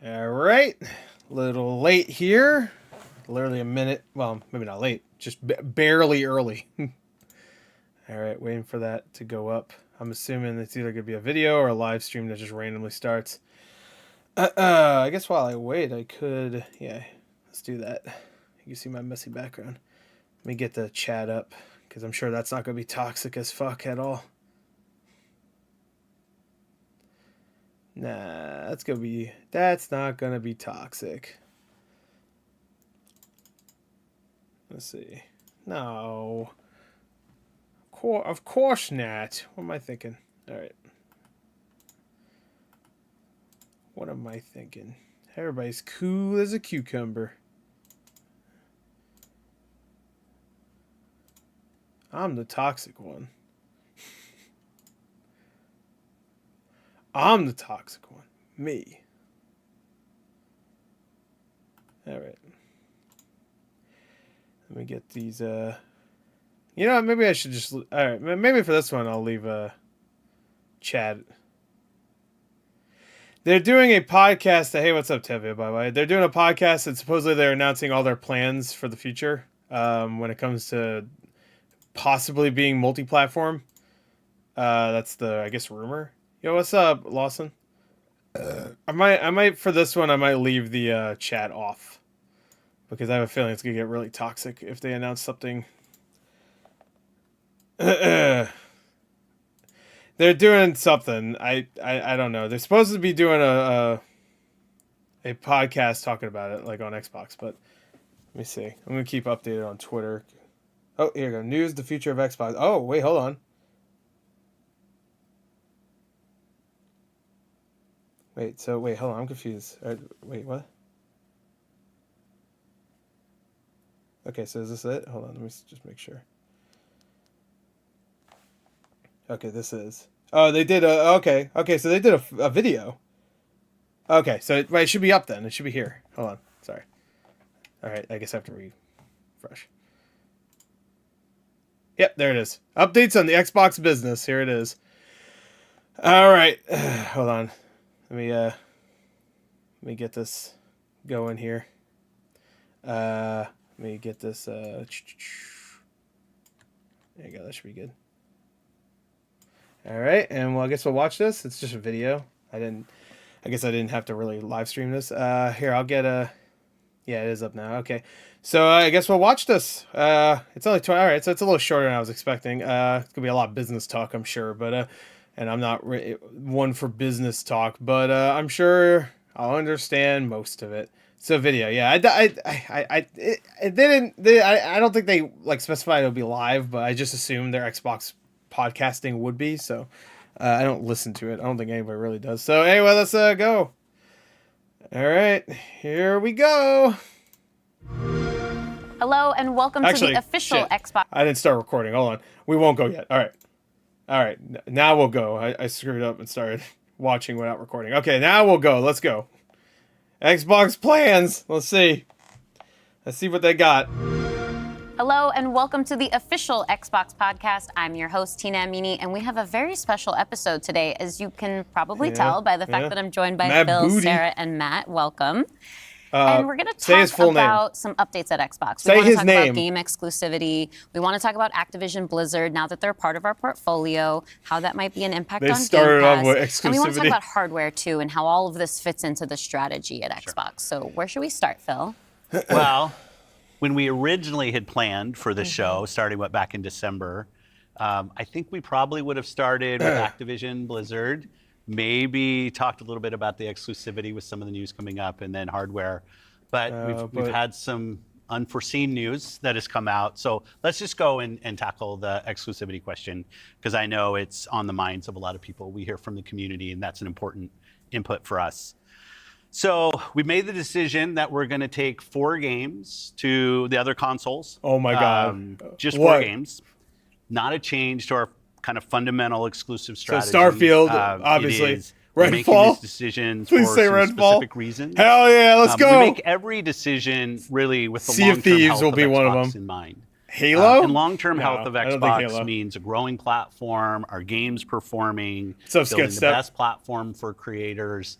All right, little late here. Literally a minute. Well, maybe not late, just barely early. All right, waiting for that to go up. I'm assuming it's either going to be a video or a live stream that just randomly starts. I guess while I wait, I could... Yeah, let's do that. You can see my messy background. Let me get the chat up, because I'm sure that's not going to be toxic as fuck at all. Nah, that's not going to be toxic. Let's see. No. Of course not. What am I thinking? All right. What am I thinking? Everybody's cool as a cucumber. I'm the toxic one. I'm the toxic one. Me. All right. Let me get these, You know, maybe I should just... All right, maybe for this one I'll leave a chat. They're doing a podcast that... Hey, what's up, Tevye, by the way? They're doing a podcast that supposedly they're announcing all their plans for the future when it comes to possibly being multi-platform. That's the, I guess, rumor. Yo, what's up, Lawson? I might for this one, I might leave the chat off. Because I have a feeling it's going to get really toxic if they announce something... They're doing something. I don't know. They're supposed to be doing a podcast talking about it, like on Xbox. But let me see. I'm gonna keep updated on Twitter. Oh, here you go. News: the future of Xbox. Oh, wait, hold on. Wait. So wait, hold on. I'm confused. Wait, what? Okay, so is this it? Hold on. Let me just make sure. Okay, this is... Oh, they did a... Okay, so they did a video. Okay, so it should be up then. It should be here. Hold on. Sorry. All right, I guess I have to refresh. Yep, there it is. Updates on the Xbox business. Here it is. All right. Hold on. Let me get this going here. Let me get this... There you go. That should be good. All right, and well, I guess we'll watch this. It's just a video. I guess I didn't have to really live stream this. Here, I'll get a... Yeah, it is up now. Okay, so I guess we'll watch this. It's only 20. All right, so it's a little shorter than I was expecting. It's gonna be a lot of business talk, I'm sure. But and I'm not one for business talk, but I'm sure I'll understand most of it. So video, yeah. I don't think they like specified it'll be live, but I just assumed their Xbox podcasting would be, so I don't listen to it. I don't think anybody really does. So anyway, let's go. All right, here we go. Hello and welcome to the official Xbox. I didn't start recording. Hold on. We won't go yet. All right. Now we'll go. I screwed up and started watching without recording. Okay, now we'll go. Let's go. Xbox plans. Let's see what they got. Hello and welcome to the official Xbox podcast. I'm your host, Tina Amini, and we have a very special episode today, as you can probably tell by the fact that I'm joined by Phil, Sarah, and Matt. Welcome. And we're going to talk about some updates at Xbox. We want to talk about game exclusivity. We want to talk about Activision Blizzard, now that they're part of our portfolio, how that might be an impact on Game Pass. And we want to talk about hardware, too, and how all of this fits into the strategy at Xbox. So where should we start, Phil? Well... When we originally had planned for the show, starting back in December, I think we probably would have started with Activision Blizzard, maybe talked a little bit about the exclusivity with some of the news coming up, and then hardware. But we've had some unforeseen news that has come out. So let's just go and tackle the exclusivity question, because I know it's on the minds of a lot of people. We hear from the community, and that's an important input for us. So we made the decision that we're going to take 4 games to the other consoles. Oh my God. Just 4 games. Not a change to our kind of fundamental exclusive strategy. So Starfield, obviously. We're making these decisions for some specific reasons. Hell yeah, let's go. We make every decision really with the long-term health of Xbox in mind. Halo? And long-term health of Xbox means a growing platform, our games performing, so building the best platform for creators.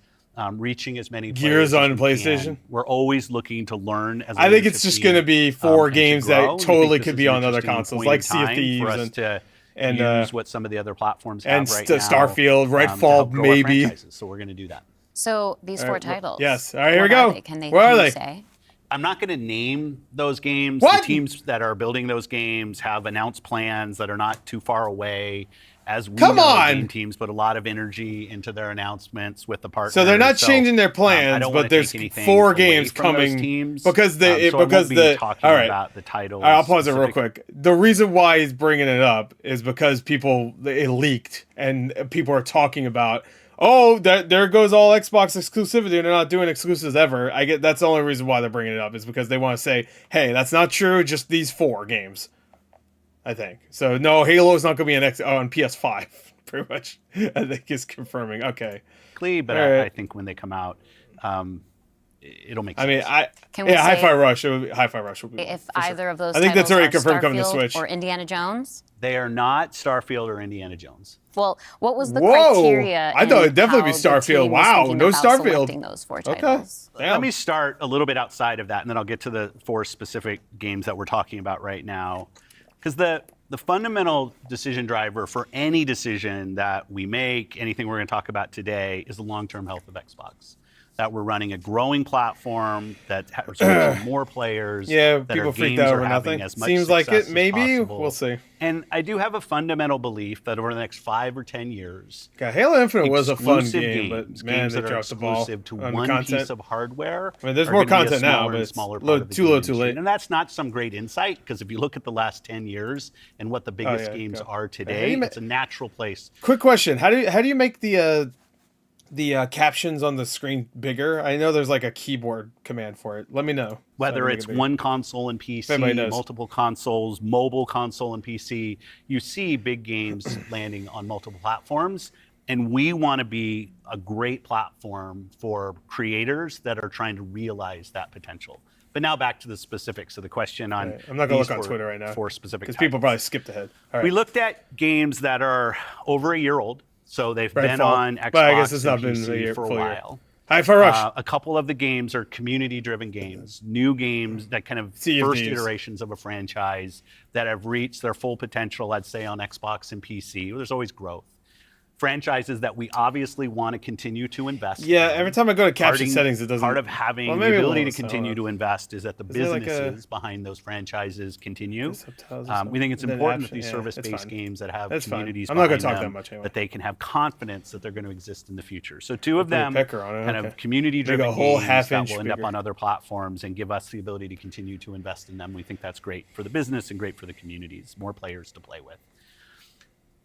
reaching as many Gears players on as we PlayStation. can. We're always looking to learn. As a I think it's leadership just team, going to be 4 and to games grow. that We think totally this could is be an on other interesting consoles, point like in Sea of time Thieves for us to and use what some of the other platforms have and right now. Starfield, to Redfall, help grow our maybe. franchises. So we're going to do that. So these 4 titles. Yes. All right, here we what go. are they? Can Where are you they? say? I'm not going to name those games. What? The teams that are building those games have announced plans that are not too far away. As we Come know, on! game teams put a lot of energy into their announcements with the partners. So they're not changing their plans, I don't but wanna there's take anything 4 away games from those coming teams. because the So I because won't be the talking all right. about the titles. All right, I'll pause it real specific- quick. The reason why he's bringing it up is because it leaked and people are talking about, oh, there goes all Xbox exclusivity. They're not doing exclusives ever. I get that's the only reason why they're bringing it up is because they want to say, hey, that's not true. Just these 4 games. I think so. No, Halo's not going to be on PS5. Pretty much, I think is confirming. Okay, but right. I think when they come out, it'll make sense. I mean, Can we say Hi-Fi Rush. Hi-Fi Rush will be if either of those I think that's titles already are confirmed coming to Starfield Switch. or Indiana Jones? They are not Starfield or Indiana Jones. Well, what was the Whoa! criteria? I thought in it'd definitely be how the Starfield. team was Wow, thinking no about Starfield. selecting those 4 titles. Damn. Let me start a little bit outside of that, and then I'll get to the 4 specific games that we're talking about right now. Because the fundamental decision driver for any decision that we make, anything we're going to talk about today, is the long-term health of Xbox. That we're running a growing platform that has reaching more players. Yeah, that people our freaked games out are over having nothing. as much Seems like success it. as Maybe possible. we'll see. And I do have a fundamental belief that over the next 5 or 10 years, God, Halo Infinite was a fun exclusive game, games, but man, games they that are dropped the ball exclusive to on one content. piece of hardware. I mean, there's are more gonna be a content now, smaller but and it's smaller part of the too low, gaming too late. machine. And that's not some great insight, because if you look at the last 10 years and what the biggest games are How today, do you it's a natural place. Quick question: How do you make the captions on the screen bigger? I know there's like a keyboard command for it. Let me know. Whether it's one console and everybody PC, knows. multiple consoles, mobile console and PC, you see big games landing on multiple platforms. And we want to be a great platform for creators that are trying to realize that potential. But now back to the specifics of the question on. Right. I'm not gonna these look on 4 Twitter right now 4 specific because people titles. probably skipped ahead. All right. We looked at games that are over a year old, so they've been Redfall. on Xbox But I guess it's and not been PC a year, for a full year. while. Hi-Fi Rush. A couple of the games are community-driven games, new games that kind of Sea of first Thieves. iterations of a franchise that have reached their full potential, I'd say, on Xbox and PC. There's always growth. Franchises that we obviously want to continue to invest Yeah, in. every time I go to caption settings, it doesn't. Part of having Well, the maybe it ability will, to continue to invest is that the there like a- businesses behind those franchises continue. Subtitles or We think it's something? And then important that action- these yeah, it's service-based fine. games that have That's fine. communities I'm not gonna behind talk them, that much anyway. that they can have confidence that they're going to exist in the future. So 2 of Put a them pecker on it, kind okay. of community-driven Make a whole games half-inch that will end up bigger. on other platforms and give us the ability to continue to invest in them. We think that's great for the business and great for the communities, more players to play with.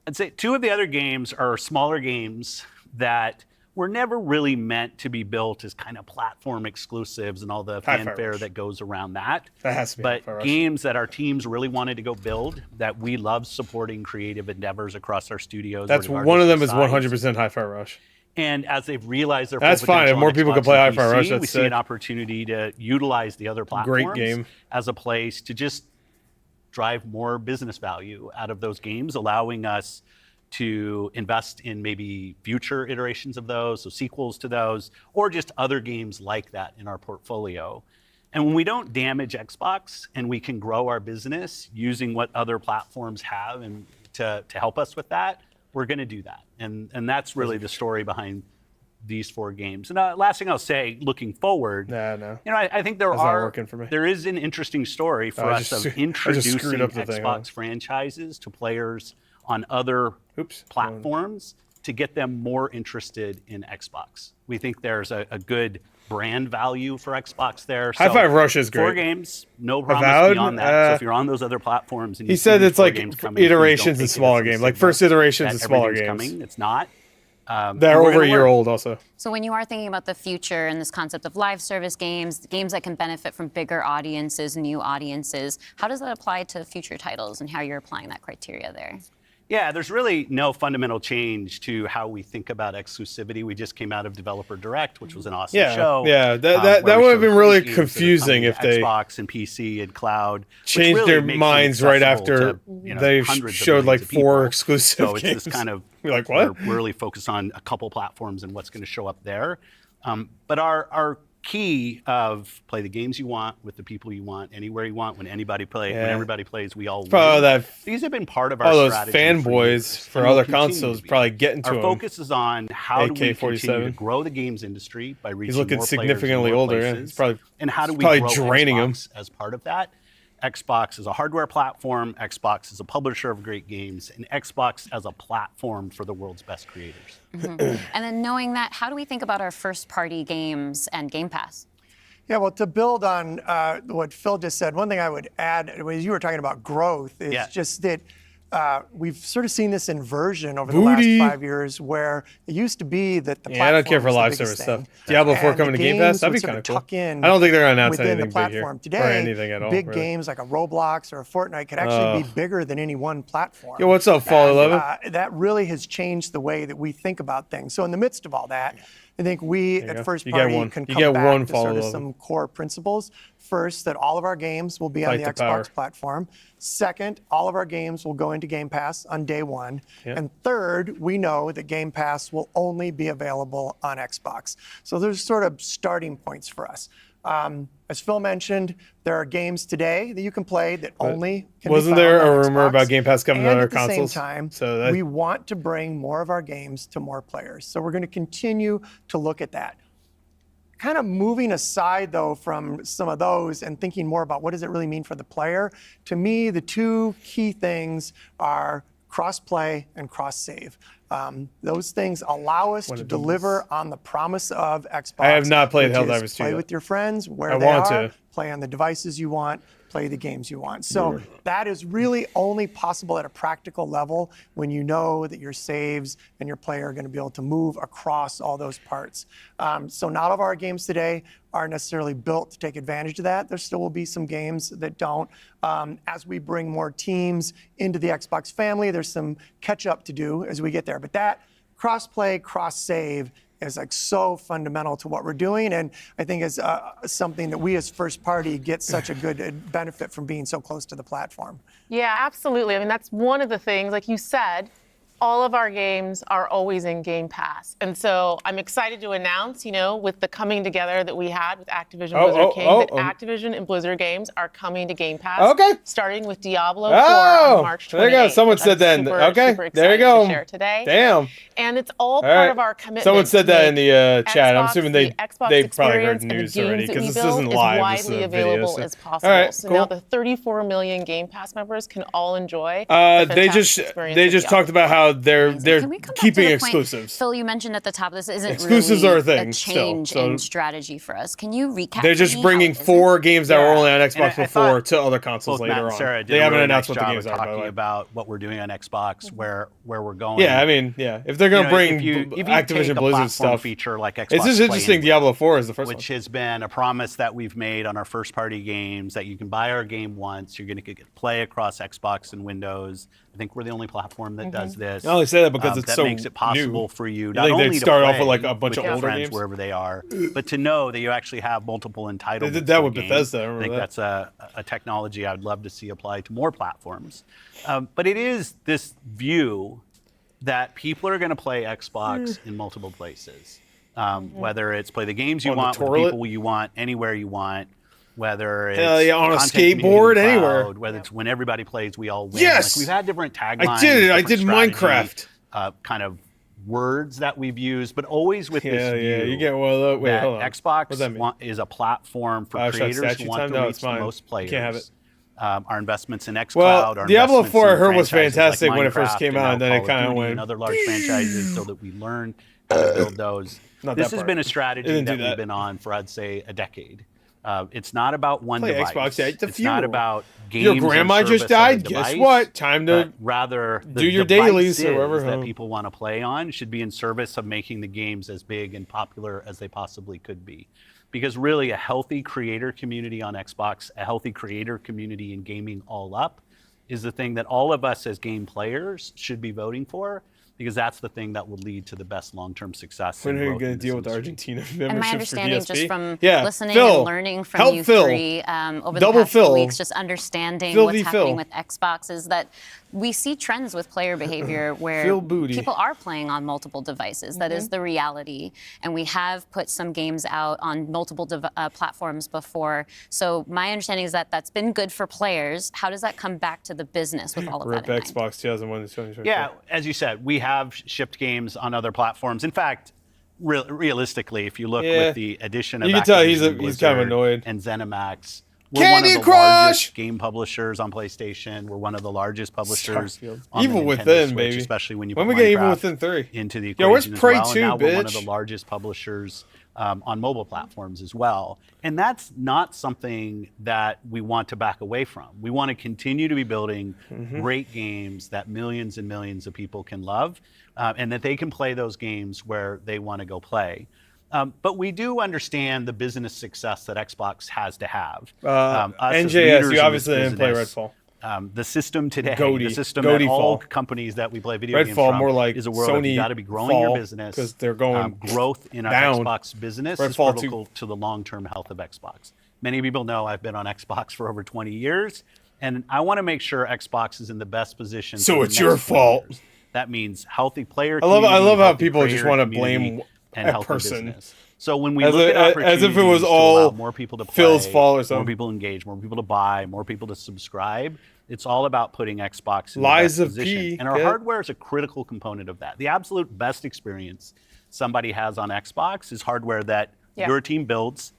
I'd say 2 of the other games are smaller games that were never really meant to be built as kind of platform exclusives and all the Hi-Fi fanfare Rush. that goes around that. That has to be But Hi-Fi Rush. games that our teams really wanted to go build, that we love supporting creative endeavors across our studios. That's regardless one of them is size. 100% Hi-Fi Rush. And as they've realized their That's full fine. If potential more on people can Xbox play and Hi-Fi Rush, PC, that's we see sick. an opportunity to utilize the other platforms game. as a place to just drive more business value out of those games, allowing us to invest in maybe future iterations of those, so sequels to those, or just other games like that in our portfolio. And when we don't damage Xbox and we can grow our business using what other platforms have and to help us with that, we're going to do that. And that's really the story behind these 4 games. And last thing I'll say, looking forward, No. I think That's not working for me. there is an interesting story for I us just- of I just introducing screwed up the thing, Xbox franchises to players on other Oops. platforms to get them more interested in Xbox. We think there's a good brand value for Xbox there. So Hi-Fi Rush is 4 great. games, no promise Avowed, beyond that. So if you're on those other platforms and you He see said these it's 4 like games coming, please don't iterations take and it as smaller some games, like signal first iterations that and smaller everything's games. coming. It's not. They're And we're over a gonna year learn. old also. So when you are thinking about the future and this concept of live service games, games that can benefit from bigger audiences, new audiences, how does that apply to future titles and how you're applying that criteria there? Yeah, there's really no fundamental change to how we think about exclusivity. We just came out of Developer Direct, which was an awesome show. Yeah, that where would we have showed been really games that are confusing coming if to they Xbox and PC and cloud which changed really their makes them minds right accessible after to, you know, they hundreds of showed like millions of 4 people. exclusive So it's games. this kind of You're like, what? We're really focused on a couple platforms and what's going to show up there. But our key of play the games you want with the people you want, anywhere you want, when everybody plays, we all win. These have been part of our strategy. All those fanboys for other consoles probably getting to our him. focus is on how do we continue to grow the games industry by reaching more players. He's looking significantly older. He's probably, and how do we grow draining Xbox him as part of that? Xbox is a hardware platform, Xbox is a publisher of great games, and Xbox as a platform for the world's best creators. And then knowing that, how do we think about our first-party games and Game Pass? Yeah, well, to build on what Phil just said, one thing I would add, as you were talking about growth, is just that we've sort of seen this inversion over the last 5 years where it used to be that the platform I don't care for live service stuff. Diablo 4 coming to Game Pass, that'd be kind of cool. I don't think they're going to announce anything big here. Today, or anything at all. Big games like a Roblox or a Fortnite could actually be bigger than any one platform. Yo, what's up, Fall 11? That really has changed the way that we think about things. So in the midst of all that, I think we at First Party can come back to sort of some core principles. First, that all of our games will be on the Xbox platform. Second, all of our games will go into Game Pass on day one. And third, we know that Game Pass will only be available on Xbox. So there's sort of starting points for us. As Phil mentioned, there are games today that you can play that only can be found on Xbox. Wasn't there a rumor about Game Pass coming to other consoles? At the same time, we want to bring more of our games to more players. So we're going to continue to look at that. Kind of moving aside, though, from some of those and thinking more about what does it really mean for the player, to me, the two key things are cross-play and cross-save. Those things allow us to deliver on the promise of Xbox. I have not played Helldivers 2 Play with your friends where they are, play on the devices you want, play the games you want. So that is really only possible at a practical level when you know that your saves and your player are going to be able to move across all those parts. So not all of our games today are necessarily built to take advantage of that. There still will be some games that don't. As we bring more teams into the Xbox family, there's some catch up to do as we get there. But that cross-play, cross-save is like so fundamental to what we're doing, and I think is something that we as First Party get such a good benefit from being so close to the platform. Yeah, absolutely. I mean, that's one of the things, like you said, all of our games are always in Game Pass. And so I'm excited to announce, with the coming together that we had with Activision Blizzard King, that Activision and Blizzard games are coming to Game Pass. Starting with Diablo 4 on March 28th. There you go. Someone said that. Super there you go. To share today. Damn. And it's all part of our commitment. Someone said that in the chat. I'm assuming they probably heard and news the already because this isn't live. This is widely a video. available as possible. So now the 34 million Game Pass members can all enjoy. They just talked about how they're keeping exclusives. Phil, you mentioned at the top, this isn't exclusives really are a thing. A change in strategy for us. Can you recap? They're just bringing 4 games that were only on Xbox before to other consoles later on. Sarah they haven't announced what the games are. Talking about what we're doing on Xbox, where we're going. Yeah, I mean, if they're going to bring Activision Blizzard stuff, feature like Xbox it's just interesting. Diablo 4 is the first one, which has been a promise that we've made on our first-party games that you can buy our game once, you're going to get play across Xbox and Windows. I think we're the only platform that does this. I only say that because it's so makes it possible for you not only to start off with like a bunch of older friends games wherever they are, but to know that you actually have multiple entitlements. They did that with Bethesda. I think that's a technology I'd love to see applied to more platforms. But it is this view that people are going to play Xbox in multiple places, whether it's play the games you want with the people you want, anywhere you want. Whether it's on a skateboard, anywhere. Whether it's when everybody plays, we all win. Yes! Like we've had different taglines. I did it. I did Minecraft. Kind of words that we've used, but always with this view. You get one of those. Wait, hold on. Xbox is a platform for creators who want to reach the most players. Can't have it. Our investments in xCloud, our Diablo 4 I in heard was fantastic like when it first came out, and then it kind of went. And other large franchises, so that we learn how to build those. This has been a strategy that we've been on for, I'd say, a decade. It's not about one device. Xbox, it's not about games. Your grandma just died. Guess what? Time to rather do your dailies or whatever that people want to play on should be in service of making the games as big and popular as they possibly could be. Because really, a healthy creator community on Xbox, a healthy creator community in gaming all up, is the thing that all of us as game players should be voting for. because that's the thing that will lead to the best long-term success. When and are you growth going in to this deal with industry. Argentina And memberships my for understanding, DSP? just from Yeah, listening Phil, and learning from help you Phil. three over the Double past few Phil. weeks, just understanding Phil what's v. happening Phil. with Xbox, is that we see trends with player behavior where Phil Booty. people are playing on multiple devices. That is the reality. And we have put some games out on multiple platforms before. So my understanding is that that's been good for players. How does that come back to the business with all of Rip that in mind? Xbox 2001 to 2024. Yeah, as you said, we have shipped games on other platforms. In fact, realistically, if you look with the addition of You can tell he's Activision kind of Blizzard annoyed. and ZeniMax, we're Candy one of the Crush! largest game publishers on PlayStation. We're one of the largest publishers Starfield. on Evil the Nintendo Within, Switch, baby. especially when you When put we get Evil Minecraft Within 3? into the Yo, where's equation as Prey well. 2, And now we're one of bitch? the largest publishers on mobile platforms as well. And that's not something that we want to back away from. We want to continue to be building great games that millions and millions of people can love, and that they can play those games where they want to go play. But we do understand the business success that Xbox has to have. Us as leaders NJS, in you this obviously didn't play business, Redfall. The system today, Goaty. the system Goaty that all fall. companies that we play video games Redfall from more like is a world of you Sony got to be growing fall, your business 'cause they're going growth in our down. Xbox business is Redfall critical to the long-term health of Xbox. Many people know I've been on Xbox for over 20 years, and I want to make sure Xbox is in the best position. So for the it's your next 20 fault. years. That means healthy player. I love community, how healthy people just player want to community, blame and a healthy person. business. So when we As look if- at as if it was opportunities to all allow more people to play, Phil's fault or more something. people engage, more people to buy, more people to subscribe, it's all about putting Xbox in Lies the of best position. P, And our yeah. hardware is a critical component of that. The absolute best experience somebody has on Xbox is hardware that your team builds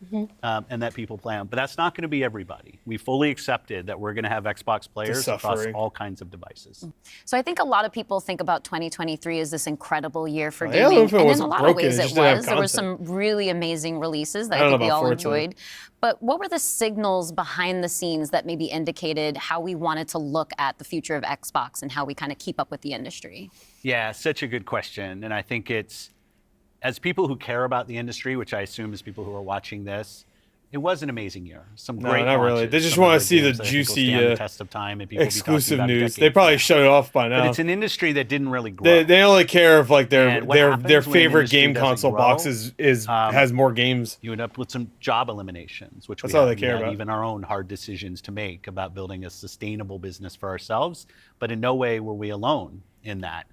and that people play on. But that's not going to be everybody. We fully accepted that we're going to have Xbox players across suffering. all kinds of devices. So I think a lot of people think about 2023 as this incredible year for yeah, gaming, if it and in wasn't a lot broken, of ways it it just didn't have was. There were content. some really amazing releases that I I don't think know we about all Forza. enjoyed. But what were the signals behind the scenes that maybe indicated how we wanted to look at the future of Xbox and how we kind of keep up with the industry? Yeah, such a good question. And I think it's, as people who care about the industry, which I assume is people who are watching this, it was an amazing year. Some No, great not really. launches, They just some of wanna the see the games that I think will juicy, stand the test of time and people will be talking exclusive about a news. decade They probably from shut it off by now. now. But it's an industry that didn't really grow. They only care if like And what their happens when an favorite industry game doesn't console grow, box has more games. You end up with some job eliminations, which That's we all had. they care We had about. even our own hard decisions to make about building a sustainable business for ourselves. But in no way were we alone in that.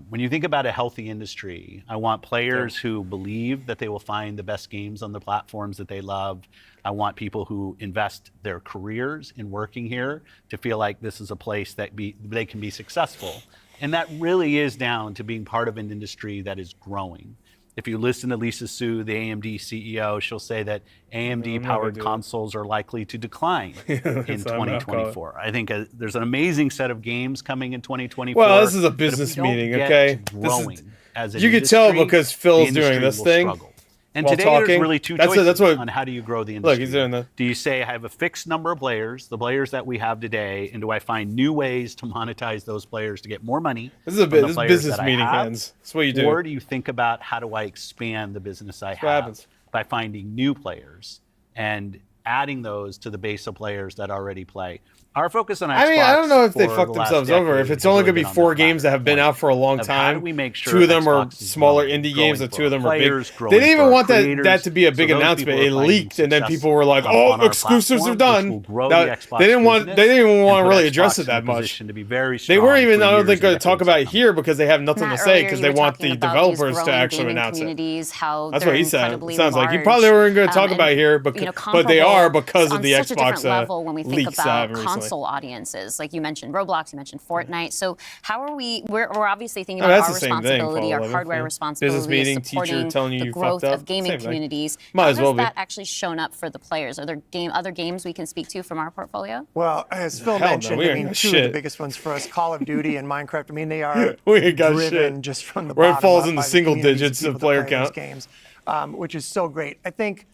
When you think about a healthy industry, I want players who believe that they will find the best games on the platforms that they love. I want people who invest their careers in working here to feel like this is a place that they can be successful. And that really is down to being part of an industry that is growing. If you listen to Lisa Su, the AMD CEO, she'll say that AMD-powered consoles are likely to decline in what I'm gonna call it. 2024. I think there's an amazing set of games coming in 2024. Well, this is a but if we business don't meeting, get okay? to This is- growing as an you could tell industry, because the Phil's doing industry this will thing struggle. And while today talking. there's really two That's choices what- on how do you grow the industry. Look, he's doing that. Do you say I have a fixed number of players, the players that we have today, and do I find new ways to monetize those players to get more money? This is a from the this players business that I meeting, have? hands. That's what you do. Or do you think about how do I expand the business I what have happens. by finding new players and adding those to the base of players that already play? Our focus on Xbox, I mean, I don't know if they for fucked the last themselves over. decade If it's has only really going to be been on 4 that games that have been latter out for a long point of how do time, we make sure 2 of them are Xbox is smaller growing, indie growing games, and for 2 of them are players, big. growing They didn't for even our want that creators, to be a big so those announcement. people It are finding leaked, and then success people were like, on "Oh, our exclusives are platform, which will done." grow Now, the Xbox they didn't want. business They didn't even want and to put really Xbox address it in a that much. position to be very They weren't strong even. for I don't years think and going to talk decades about to it come. here because they have nothing Matt, to say earlier because you they were want talking the about these developers to growing actually gaming announce it. communities, how That's they're what he said. It incredibly sounds like you large, probably weren't going to talk and, about it here, but they are comparable because of on the such a different Xbox level when we think leaks that about happened recently. console audiences. Like you mentioned Roblox, you mentioned Fortnite. So how are we? We're obviously thinking Oh, about that's our the same thing, responsibility, Fall our 11, hardware yeah. responsibility, Business meeting, of teacher supporting telling you the you growth fucked of up. gaming Same thing. communities. Might How as well has be. that actually shown up for the players? Are there other games we can speak to from our portfolio? Well, as Phil Hell no, mentioned, we I ain't mean, got 2 of the shit. biggest ones for us, Call of Duty and Minecraft. I mean, they are We ain't got driven shit. just from the Where it bottom falls up in the by single communities digits people of that player play those count. games, which is so great. I think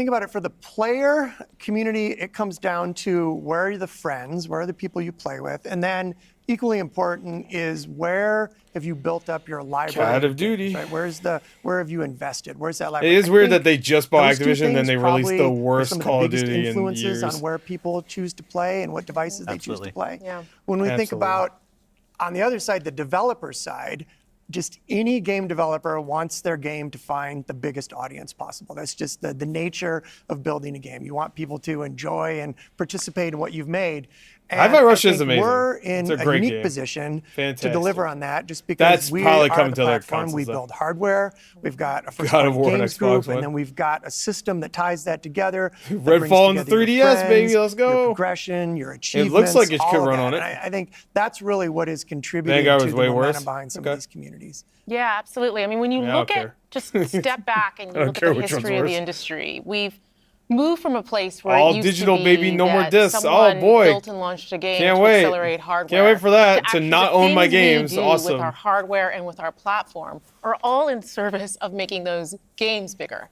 about it for the player community, it comes down to where are the friends, where are the people you play with, and then equally important is where have you built up your library. Call of games, Duty. right? Where have you invested? Where's that It library? is I weird think that they just bought those two Activision, then things they released the probably are worst some of Call the of biggest Duty in influences years. on where people choose to play and what devices they choose Absolutely. to play. Yeah. When we think Absolutely. about On the other side, the developer side, just any game developer wants their game to find the biggest audience possible. That's just the nature of building a game. You want people to enjoy and participate in what you've made. And Hi-Fi Rush I is think amazing. we're in It's a a great unique game. position Fantastic. to deliver on that, just because That's we probably are coming the to other platform. consoles, We though. build hardware. We've got a God of first-party War on games Xbox group, One. and then we've got a system that ties that together. that Redfall brings on the together your 3DS, baby, friends, let's go. Your progression, your It achievements. looks like it all could of run that. on it. And I think that's really what is contributing Vanguard to was the way momentum worse. behind some Okay. of these communities. Yeah, absolutely. I mean, when you Yeah, I look don't at, care. just step back and you don't look at care the which one's history of worse. the industry, we've moved from a place where All it used digital, to be baby, no more that discs. Oh, someone boy. built and launched a game Can't to wait. accelerate hardware. Can't wait for that, to actually not the own my things we games. do Awesome. with our hardware and with our platform are all in service of making those games bigger.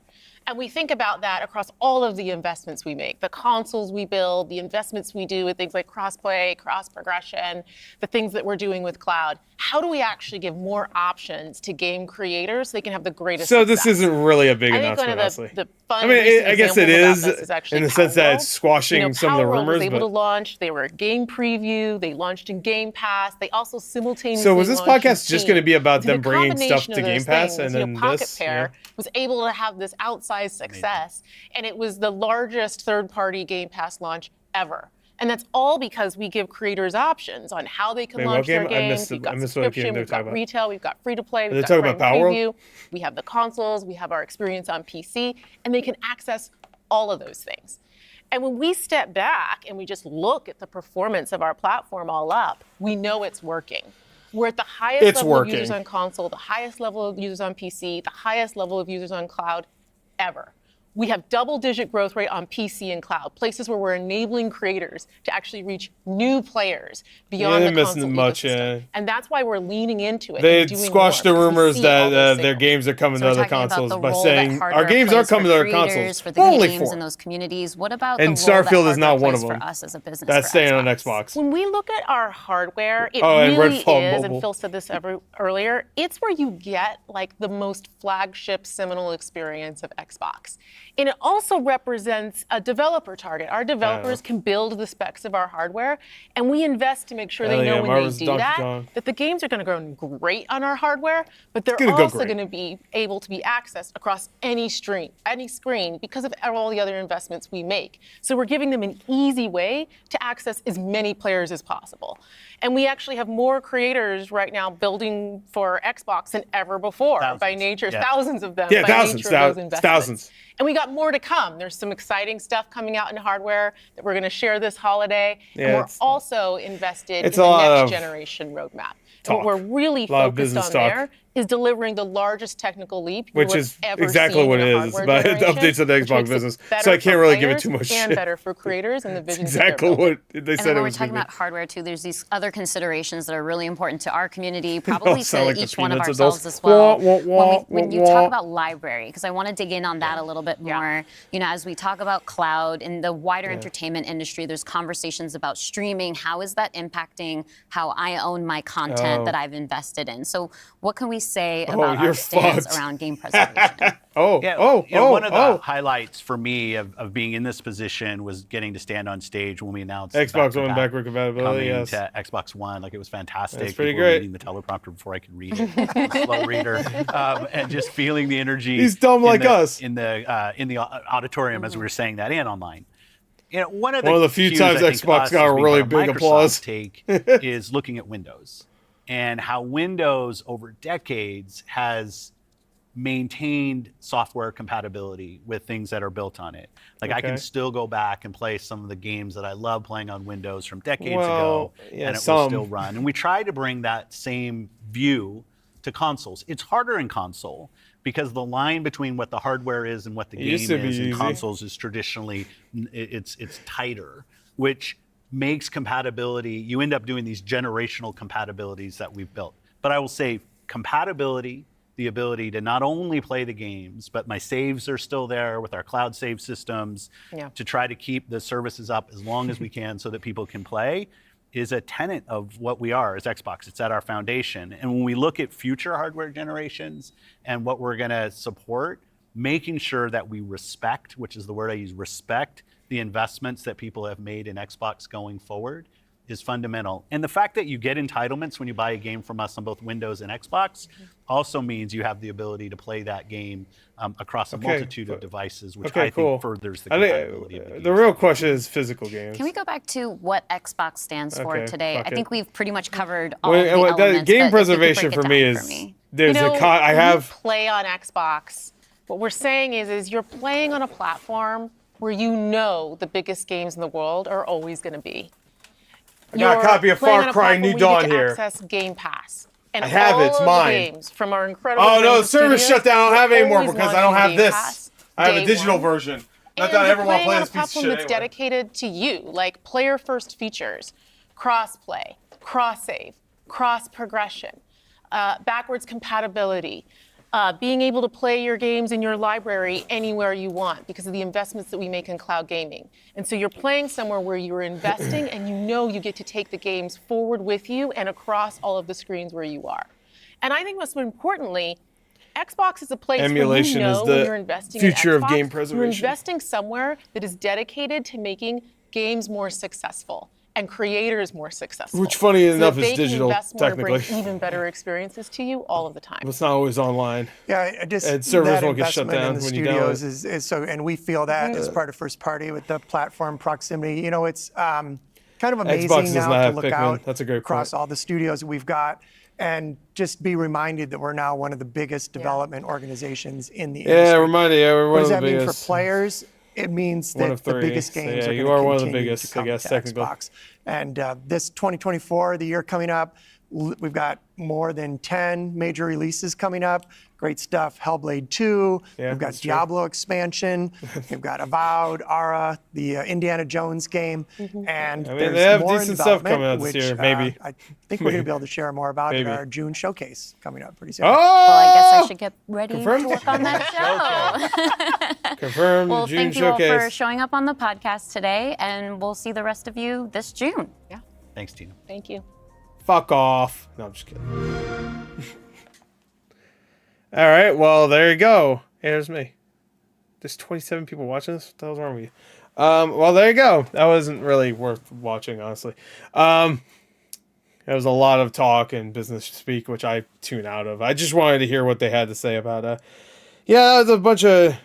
And we think about that across all of the investments we make, the consoles we build, the investments we do with things like cross-play, cross-progression, the things that we're doing with cloud. How do we actually give more options to game creators so they can have the greatest So success? this isn't really a big I think one announcement, of honestly. the fun I mean, recent I guess it examples is about this actually in the sense that Power it's squashing World. some of the Power World rumors, was able but to launch. They were a game preview. They launched in Game Pass. They also simultaneously So was this launched in podcast just Steam. going to be about And through them the bringing stuff combination to of Game those Pass things, and then Pocket this? Pair was able to have this outsized success, and it was the largest third-party Game Pass launch ever. And that's all because we give creators options on how they can Wait, what launch their game? I games. missed it. We've got I missed what game subscription, they were we've talking got about. retail, we've got free-to-play, they we've got talking Prime about Power World? Preview, we have the consoles, we have our experience on PC, and they can access all of those things. And when we step back and we just look at the performance of our platform all up, we know it's working. We're at the highest It's level working. of users on console, the highest level of users on PC, the highest level of users on cloud ever. We have double-digit growth rate on PC and cloud, places where we're enabling creators to actually reach new players beyond Yeah, the they're missing console much, ecosystem. yeah. And that's why we're leaning into it They and doing squashed more, the because we rumors see all that those their signals. games are coming So to we're other talking about consoles the by role saying that our hardware games are plays coming for to other creators, consoles. for the Only games 4. in those communities. What about And the role Starfield that is not hardware one of plays them. for us as a business? That's for staying on Xbox? Xbox. When we look at our hardware, it Oh, and really Redfall is, Mobile. and Phil said this earlier, it's where you get like the most flagship seminal experience of Xbox. And it also represents a developer target. Our developers can build the specs of our hardware, and we invest to make sure Hell they know yeah, when Marvel's they do Donkey that, Kong. that the games are going to go great on our hardware, but they're gonna go also great. going to be able to be accessed across any screen because of all the other investments we make. So we're giving them an easy way to access as many players as possible. And we actually have more creators right now building for Xbox than ever before by Thousands. nature, Yeah. thousands of them Yeah, by thousands, nature of those thou- investments. thousands. And we got more to come. There's some exciting stuff coming out in hardware that we're going to share this holiday. Yeah, and we're it's- also invested it's in a the lot next of generation roadmap. talk. And what we're really A lot of focused business on talk. there is delivering the largest technical leap Which we've is ever exactly seen what in it a is. It's hardware about generation, updates to the which Xbox makes it business. better So I can't for really give it players too much and shit. better for creators and the visions Exactly that they're building. what they And said then it when we're was going talking to about hardware too, there's these other considerations that are really important to our community, be. probably sound to like the each one of Peanuts ourselves adults. as well. Wah, wah, wah, When you wah, talk wah. about library, because I want to dig in on that a little bit more. You know, as we talk about cloud and the wider entertainment industry, there's conversations about streaming. How is that impacting how I own my content that I've invested in? So what can we say about you're our stance fucked. around game preservation? One of the highlights for me of being in this position was getting to stand on stage when we announced Xbox One back-to-back backward compatibility, coming yes. to Xbox One. Like, it was fantastic. That's pretty People were great. reading the teleprompter before I could read it. I'm a slow reader, and just feeling the energy. He's dumb in like the- us. in the auditorium as we were saying that and online. You know, one of One of the few cues times I think Xbox us got as a being really part of big Microsoft's applause. take is looking at Windows and how Windows over decades has maintained software compatibility with things that are built on it. Like, I can Okay. still go back and play some of the games that I love playing on Windows from decades Well, ago, yeah, and it will some. still run. And we try to bring that same view to consoles. It's harder in console because the line between what the hardware is and what the It used game to be is in easy. consoles is traditionally it's tighter, which makes compatibility. You end up doing these generational compatibilities that we've built. But I will say compatibility, the ability to not only play the games, but my saves are still there with our cloud save systems to try to keep the services up as long as we can so that people can play, is a tenet of what we are as Xbox. It's at our foundation. And when we look at future hardware generations and what we're going to support, making sure that we respect, which is the word I use, respect the investments that people have made in Xbox going forward, is fundamental. And the fact that you get entitlements when you buy a game from us on both Windows and Xbox also means you have the ability to play that game across a multitude of devices, which I think furthers the compatibility of the game. The real question is physical games. Can we go back to what Xbox stands for today? I think we've pretty much covered all of the elements. Game preservation for me is there's you play on Xbox. What we're saying is you're playing on a platform where you know the biggest games in the world are always going to be. I got a copy of Far Cry New Dawn here. Access Game Pass. And I have it. It's mine. Games from our incredible. Oh no, the service shut down. I don't have it anymore because I don't have this. I have a digital version. Not that I ever want to play this piece of shit anyway. That's dedicated to you, like player-first features, cross-play, cross-save, cross-progression, backwards compatibility. Being able to play your games in your library anywhere you want because of the investments that we make in cloud gaming. And so you're playing somewhere where you're investing and you know you get to take the games forward with you and across all of the screens where you are. And I think most importantly, Xbox is a place emulation where you know is the when you're investing future in Xbox, of game preservation. you're investing somewhere that is dedicated to making games more successful and creators more successful. Which, funny enough, is digital, they can invest more technically. To bring even better experiences to you all of the time. It's not always online. Yeah, and servers won't get shut down in the when you studios download. is so, and we feel that as part of first party with the platform proximity. You know, it's kind of amazing now to look out That's a great across point. all the studios we've got. And just be reminded that we're now one of the biggest development organizations in the industry. Yeah, reminded. Yeah, we're one of the biggest. What does that mean for players? It means that the biggest games are going to continue one of the biggest, to come I guess, to technically. Xbox. And this 2024, the year coming up, we've got more than 10 major releases coming up. Great stuff. Hellblade 2. We've got Diablo expansion. We've got Avowed, Ara, the Indiana Jones game. And they have decent stuff coming out this year, maybe. I think we're going to be able to share more about it at our June showcase coming up pretty soon. Oh! Well, I guess I should get ready to work on that show. Confirmed. Well, June thank you showcase. all for showing up on the podcast today, and we'll see the rest of you this June. Yeah. Thanks, Tina. Thank you. Fuck off. No, I'm just kidding. All right, well, there you go. Hey, there's me. There's 27 people watching this? What the hell's wrong with you? Well, there you go. That wasn't really worth watching, honestly. There was a lot of talk and business speak, which I tune out of. I just wanted to hear what they had to say about that was a bunch of...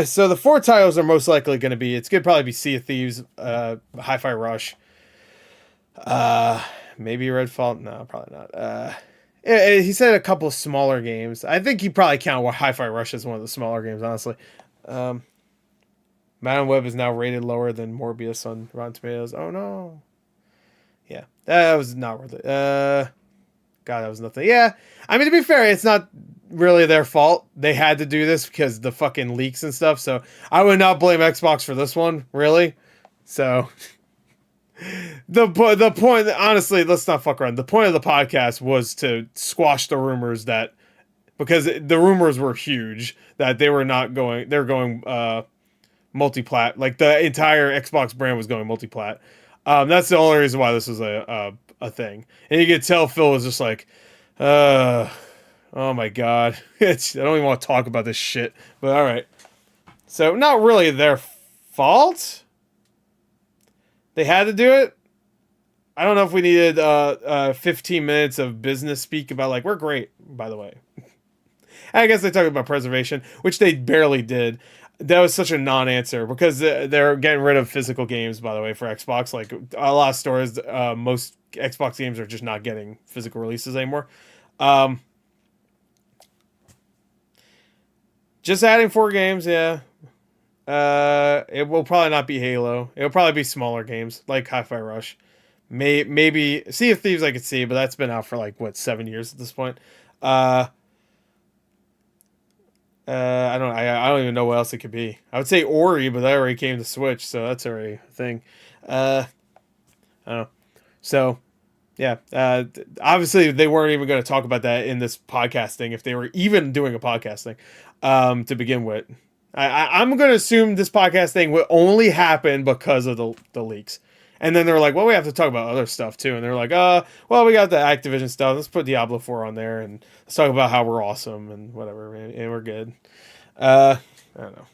So the 4 titles are most likely going to be... It's going to probably be Sea of Thieves, Hi-Fi Rush, maybe Redfall. No, probably not. He said a couple of smaller games. I think he probably count Hi-Fi Rush as one of the smaller games, honestly. Madden Web is now rated lower than Morbius on Rotten Tomatoes. Oh, no. Yeah, that was not worth it. God, that was nothing. Yeah, I mean, to be fair, it's not really their fault. They had to do this because the fucking leaks and stuff. So I would not blame Xbox for this one, really. So... The point, honestly, let's not fuck around. The point of the podcast was to squash the rumors because the rumors were huge that they're going multi-plat, like the entire Xbox brand was going multi-plat. That's the only reason why this was a thing. And you could tell Phil was just like, oh my God. I don't even want to talk about this shit, but all right. So not really their fault. They had to do it. I don't know if we needed 15 minutes of business speak about, like, we're great, by the way. I guess they talked about preservation, which they barely did. That was such a non-answer because they're getting rid of physical games, by the way, for Xbox. Like, a lot of stores, most Xbox games are just not getting physical releases anymore. Just adding 4 games, yeah. It will probably not be Halo. It'll probably be smaller games like Hi-Fi Rush. Maybe Sea of Thieves I could see, but that's been out for 7 years at this point. I don't even know what else it could be. I would say Ori, but that already came to Switch, so that's already a thing. I don't know. So, yeah. Obviously, they weren't even going to talk about that in this podcasting if they were even doing a podcasting to begin with. I'm going to assume this podcast thing will only happen because of the leaks. And then they're like, well, we have to talk about other stuff too. And they're like, well, we got the Activision stuff. Let's put Diablo 4 on there and let's talk about how we're awesome and whatever. And we're good. I don't know.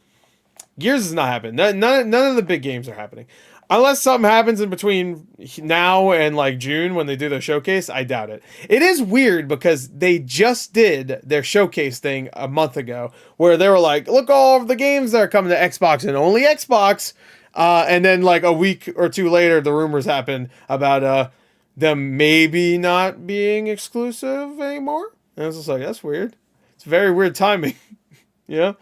Gears is not happening. None of the big games are happening. Unless something happens in between now and like June when they do their showcase, I doubt it. It is weird because they just did their showcase thing a month ago where they were like, look, all of the games that are coming to Xbox and only Xbox. And then like a week or two later, the rumors happened about them maybe not being exclusive anymore. And I was just like, that's weird. It's very weird timing. Yeah.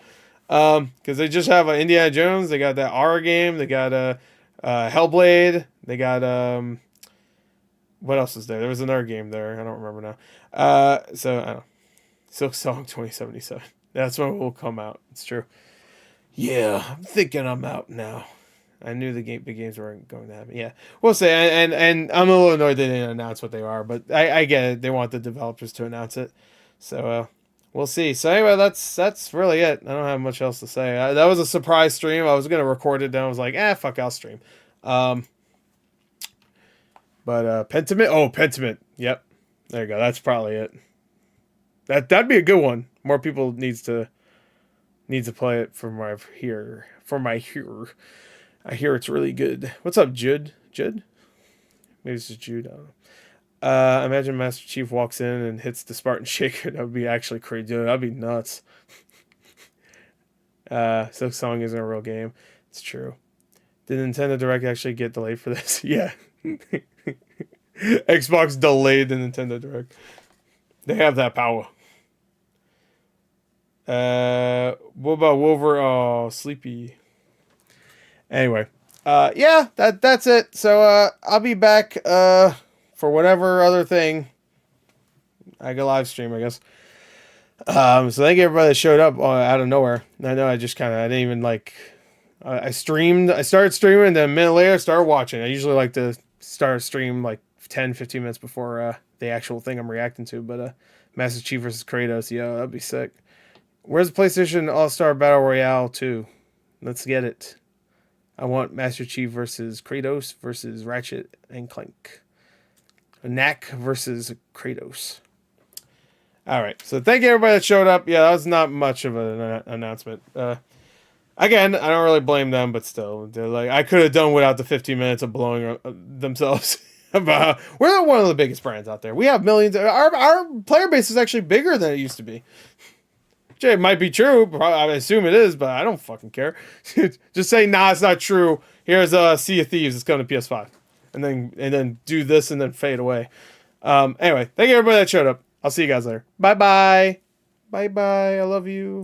Because they just have Indiana Jones. They got that R game. They got Hellblade. They got what else is there? There was another game there. I don't remember now. So I don't know. Silk Song 2077. That's when it will come out. It's true. Yeah, I'm thinking I'm out now. I knew the big games weren't going to happen. Yeah, we'll see. And I'm a little annoyed they didn't announce what they are, but I get it. They want the developers to announce it. So we'll see. So anyway, that's really it. I don't have much else to say. That was a surprise stream. I was gonna record it, then I was like, fuck, I'll stream. But Pentiment. Oh, Pentiment. Yep. There you go. That's probably it. That'd be a good one. More people needs to play it from my hear. I hear it's really good. What's up, Jude? Jude? Maybe it's just Jude. I don't know. Imagine Master Chief walks in and hits the Spartan Shaker. That would be actually crazy. Dude, that'd be nuts. Silk Song isn't a real game. It's true. Did Nintendo Direct actually get delayed for this? Yeah. Xbox delayed the Nintendo Direct. They have that power. What about Wolver? Oh, sleepy. Anyway, yeah, that's it. So I'll be back for whatever other thing. I go live stream, I guess. So thank you everybody that showed up out of nowhere. I know I didn't even like. I started streaming, and then a minute later I started watching. I usually like to start a stream like 10, 15 minutes before the actual thing I'm reacting to. But Master Chief versus Kratos, yo, that'd be sick. Where's the PlayStation All-Star Battle Royale 2? Let's get it. I want Master Chief versus Kratos versus Ratchet and Clank. Knack versus Kratos. All right. So thank you everybody that showed up. Yeah, that was not much of an announcement. Again, I don't really blame them, but still, they're like, I could have done without the 15 minutes of blowing themselves about. We're one of the biggest brands out there. We have millions. Our player base is actually bigger than it used to be. It might be true. I assume it is, but I don't fucking care. Just say, nah, it's not true. Here's Sea of Thieves. It's going to PS5. And then do this and then fade away. Anyway, thank you everybody that showed up. I'll see you guys later. Bye-bye. Bye-bye. I love you.